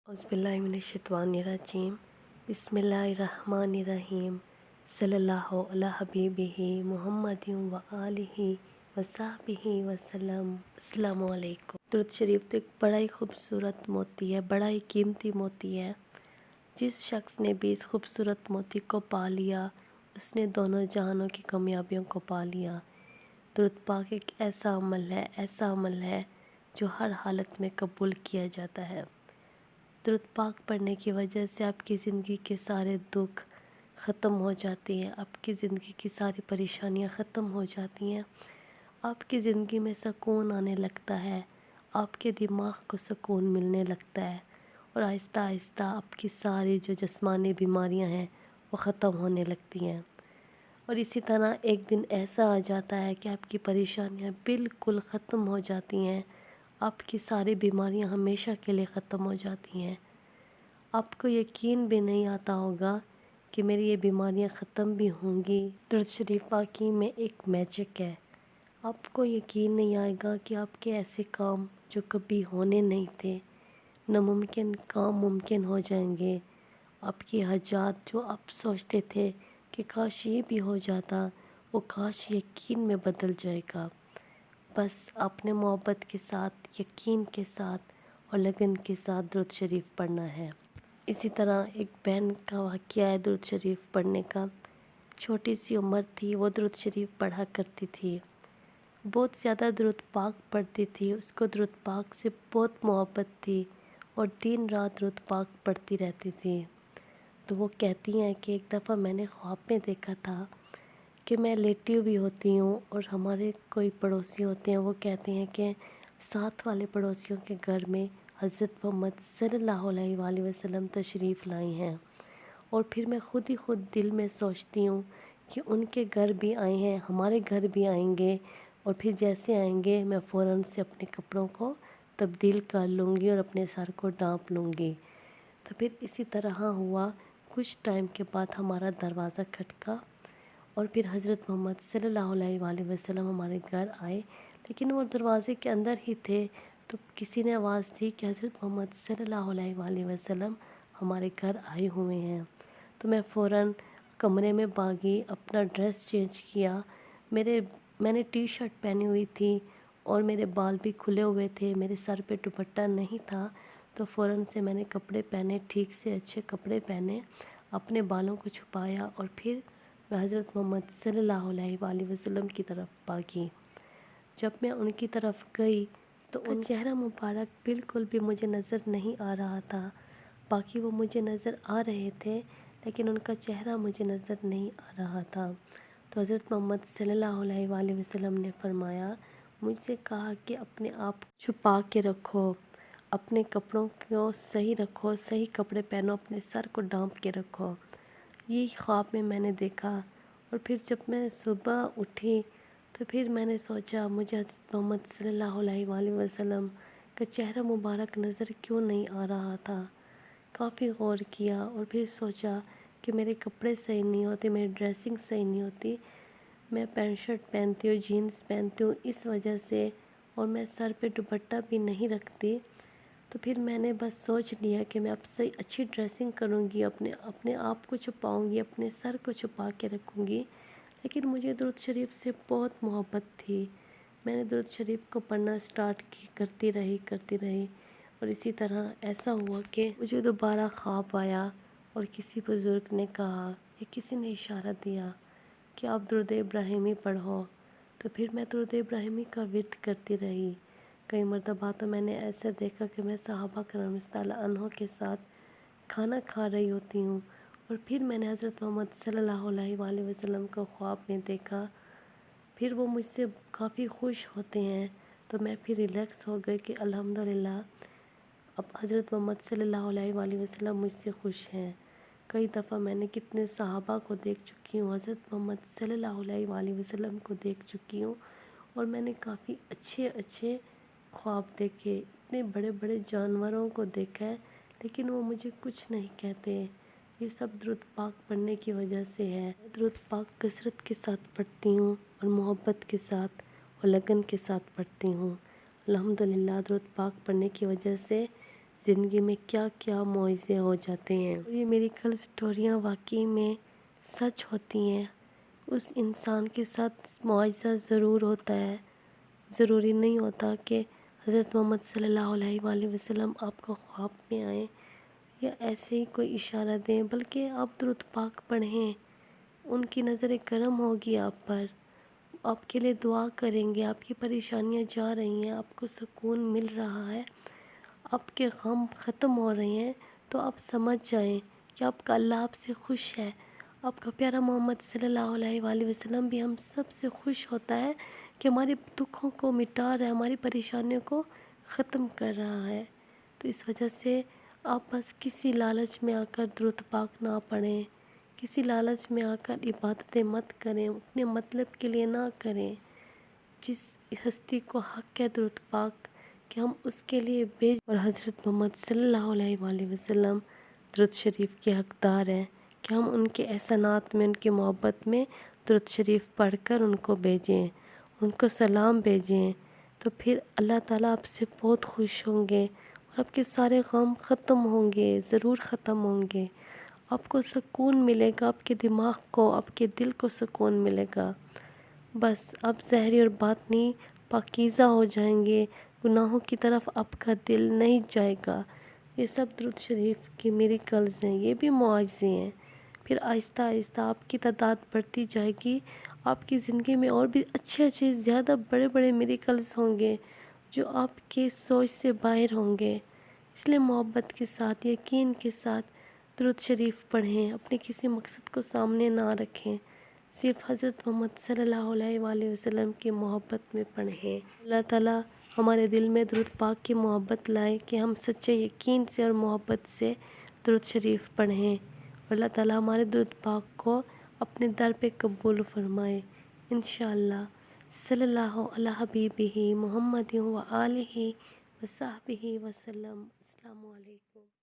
औज़ुबिल्लाहिमिनश्शैतानिर्रजीम बिस्मिल्लाहिर्रहमानिर्रहीम सल्लल्लाहु अला हबीबिही मुहम्मदिन व आलिहि व सहबिही वसल्लम। अस्सलामु अलैकुम। दुरूद शरीफ तो एक बड़ा ही खूबसूरत मोती है, बड़ा ही कीमती मोती है। जिस शख्स ने भी इस खूबसूरत मोती को पा लिया उसने दोनों जहानों की कामयाबियों को पा लिया। दुरूद पाक एक ऐसा अमल है जो हर हालत में कबूल किया जाता है। दुरूद पाक पढ़ने की वजह से आपकी ज़िंदगी के सारे दुख ख़त्म हो जाते हैं, आपकी ज़िंदगी की सारी परेशानियां ख़त्म हो जाती हैं, आपकी ज़िंदगी में सुकून आने लगता है, आपके दिमाग को सुकून मिलने लगता है और आहिस्ता आहिस्ता आपकी सारी जो जिस्मानी बीमारियां हैं वो ख़त्म होने लगती हैं। और इसी तरह एक दिन ऐसा आ जाता है कि आपकी परेशानियां बिल्कुल ख़त्म हो जाती हैं, आपकी सारी बीमारियां हमेशा के लिए ख़त्म हो जाती हैं। आपको यकीन भी नहीं आता होगा कि मेरी ये बीमारियां ख़त्म भी होंगी। दुरूद शरीफ वाकई में एक मैजिक है। आपको यकीन नहीं आएगा कि आपके ऐसे काम जो कभी होने नहीं थे, नामुमकिन काम मुमकिन हो जाएंगे। आपकी हाजात जो आप सोचते थे कि काश ये भी हो जाता, वो काश यकीन में बदल जाएगा। बस आपने मोहब्बत के साथ, यकीन के साथ और लगन के साथ दुरूद शरीफ पढ़ना है। इसी तरह एक बहन का वाक़या है दुरूद शरीफ पढ़ने का। छोटी सी उम्र थी, वो दुरूद शरीफ पढ़ा करती थी, बहुत ज़्यादा दुरूद पाक पढ़ती थी, उसको दुरूद पाक से बहुत मोहब्बत थी और दिन रात दुरूद पाक पढ़ती रहती थी। तो वो कहती हैं कि एक दफ़ा मैंने ख्वाब में देखा था कि मैं लेटी हुई होती हूँ और हमारे कोई पड़ोसी होते हैं, वो कहते हैं कि साथ वाले पड़ोसियों के घर में हज़रत मोहम्मद सल्लल्लाहु अलैहि वसल्लम तशरीफ़ लाई हैं। और फिर मैं खुद ही खुद दिल में सोचती हूँ कि उनके घर भी आए हैं, हमारे घर भी आएंगे और फिर जैसे आएंगे मैं फ़ौरन से अपने कपड़ों को तब्दील कर लूँगी और अपने सर को ढाँप लूँगी। तो फिर इसी तरह हुआ। कुछ टाइम के बाद हमारा दरवाज़ा खटका और फिर हज़रत मोहम्मद सल्लल्लाहु अलैहि वसल्लम हमारे घर आए, लेकिन वो दरवाज़े के अंदर ही थे। तो किसी ने आवाज़ दी कि हज़रत मोहम्मद सल्लल्लाहु अलैहि वसल्लम हमारे घर आए हुए हैं। तो मैं फ़ौरन कमरे में भागी, अपना ड्रेस चेंज किया। मैंने टी शर्ट पहनी हुई थी और मेरे बाल भी खुले हुए थे, मेरे सर पे दुपट्टा नहीं था। तो फ़ौरन से मैंने कपड़े पहने, ठीक से अच्छे कपड़े पहने, अपने बालों को छुपाया और फिर मैं हज़रत मोहम्मद सल्लल्लाहु अलैहि वसल्लम की तरफ भागी। जब मैं उनकी तरफ गई तो उनका चेहरा मुबारक बिल्कुल भी मुझे नज़र नहीं आ रहा था। बाकी वो मुझे नज़र आ रहे थे लेकिन उनका चेहरा मुझे नज़र नहीं आ रहा था। तो हज़रत मोहम्मद सल्लल्लाहु अलैहि वसल्लम ने फरमाया, मुझसे कहा कि अपने आप छुपा के रखो, अपने कपड़ों को सही रखो, सही कपड़े पहनो, अपने सर को ढाँप के रखो। यही ख्वाब में मैंने देखा। और फिर जब मैं सुबह उठी तो फिर मैंने सोचा मुझे हज़रत मोहम्मद सल्लल्लाहु अलैहि वसल्लम का चेहरा मुबारक नज़र क्यों नहीं आ रहा था। काफ़ी गौर किया और फिर सोचा कि मेरे कपड़े सही नहीं होते, मेरी ड्रेसिंग सही नहीं होती, मैं पैंट शर्ट पहनती हूँ, जीन्स पहनती हूँ इस वजह से, और मैं सर पे दुपट्टा भी नहीं रखती। तो फिर मैंने बस सोच लिया कि मैं अब से अच्छी ड्रेसिंग करूँगी, अपने आप को छुपाऊँगी, अपने सर को छुपा के रखूँगी। लेकिन मुझे दुरूद शरीफ से बहुत मोहब्बत थी। मैंने दुरूद शरीफ को पढ़ना स्टार्ट करती रही और इसी तरह ऐसा हुआ कि मुझे दोबारा ख्वाब आया और किसी बुज़ुर्ग ने कहा या किसी ने इशारा दिया कि आप दुरूद इब्राहिमी पढ़ो। तो फिर मैं दुरूद इब्राहिमी का विर्द करती रही। कई मरतबा तो मैंने ऐसा देखा कि मैं सहाबा करम रज़ियल्लाहु अन्हुम के साथ खाना खा रही होती हूँ और फिर मैंने हज़रत मोहम्मद सल्लल्लाहु अलैहि वसल्लम को ख्वाब में देखा। फिर वो मुझसे काफ़ी खुश होते हैं तो मैं फिर रिलैक्स हो गई कि अल्हम्दुलिल्लाह अब हज़रत मोहम्मद सल्लल्लाहु अलैहि वसल्लम मुझसे खुश हैं। कई दफ़ा मैंने कितने सहाबा को देख चुकी हूँ, हज़रत मोहम्मद सल्लल्लाहु अलैहि वसल्लम को देख चुकी हूँ और मैंने काफ़ी अच्छे ख्वाब देखे, इतने बड़े बड़े जानवरों को देखा है लेकिन वो मुझे कुछ नहीं कहते। ये सब दुरूद पाक पढ़ने की वजह से है। दुरूद पाक कसरत के साथ पढ़ती हूँ और मोहब्बत के साथ और लगन के साथ पढ़ती हूँ। अल्हम्दुलिल्लाह दुरूद पाक पढ़ने की वजह से زندگی میں کیا کیا معجزے ہو جاتے ہیں۔ اور یہ میریکل سٹوریاں واقعی میں سچ ہوتی ہیں۔ اس انسان کے ساتھ معجزہ ضرور ہوتا ہے، ضروری نہیں ہوتا کہ حضرت محمد صلی اللہ علیہ وآلہ وسلم آپ کو خواب میں آئیں یا ایسے ہی کوئی اشارہ دیں، بلکہ آپ درود پاک پڑھیں، ان کی نظر کرم ہوگی آپ پر، آپ کے لیے دعا کریں گے، آپ کی پریشانیاں جا رہی ہیں، آپ کو سکون مل رہا ہے، آپ کے غم ختم ہو رہے ہیں، تو آپ سمجھ جائیں کہ آپ کا اللہ آپ سے خوش ہے۔ آپ کا پیارا محمد صلی اللہ علیہ وآلہ وسلم بھی ہم سب سے خوش ہوتا ہے کہ ہمارے دکھوں کو مٹا رہا ہے، ہماری پریشانیوں کو ختم کر رہا ہے۔ تو اس وجہ سے آپ بس کسی لالچ میں آ کر درود پاک نہ پڑھیں، کسی لالچ میں آ کر عبادتیں مت کریں، اپنے مطلب کے لیے نہ کریں۔ جس ہستی کو حق ہے درود پاک کہ ہم اس کے لیے اور حضرت محمد صلی اللہ علیہ وآلہ وسلم درود شریف کے حقدار ہیں کہ ہم ان کے احسانات میں، ان کی محبت میں درود شریف پڑھ کر ان کو بھیجیں، ان کو سلام بھیجیں، تو پھر اللہ تعالیٰ آپ سے بہت خوش ہوں گے اور آپ کے سارے غم ختم ہوں گے، ضرور ختم ہوں گے۔ آپ کو سکون ملے گا، آپ کے دماغ کو، آپ کے دل کو سکون ملے گا۔ بس آپ ظاہری اور باطنی پاکیزہ ہو جائیں گے، گناہوں کی طرف آپ کا دل نہیں جائے گا۔ یہ سب درود شریف کی میریکلز ہیں، یہ بھی معجزے ہیں۔ پھر آہستہ آہستہ آپ کی تعداد بڑھتی جائے گی، آپ کی زندگی میں اور بھی اچھے زیادہ بڑے بڑے میریکلز ہوں گے جو آپ کے سوچ سے باہر ہوں گے۔ اس لیے محبت کے ساتھ، یقین کے ساتھ درود شریف پڑھیں، اپنے کسی مقصد کو سامنے نہ رکھیں، صرف حضرت محمد صلی اللہ علیہ وآلہ وسلم کی محبت میں پڑھیں۔ اللہ تعالیٰ ہمارے دل میں درود پاک کی محبت لائے کہ ہم سچے یقین سے اور محبت سے درود شریف پڑھیں، اور اللہ تعالیٰ ہمارے درود پاک کو اپنے در پہ قبول فرمائے انشاءاللہ۔ صلی اللہ علی حبیبہ محمد و آلہ و صحبہ وسلم۔ السلام علیکم۔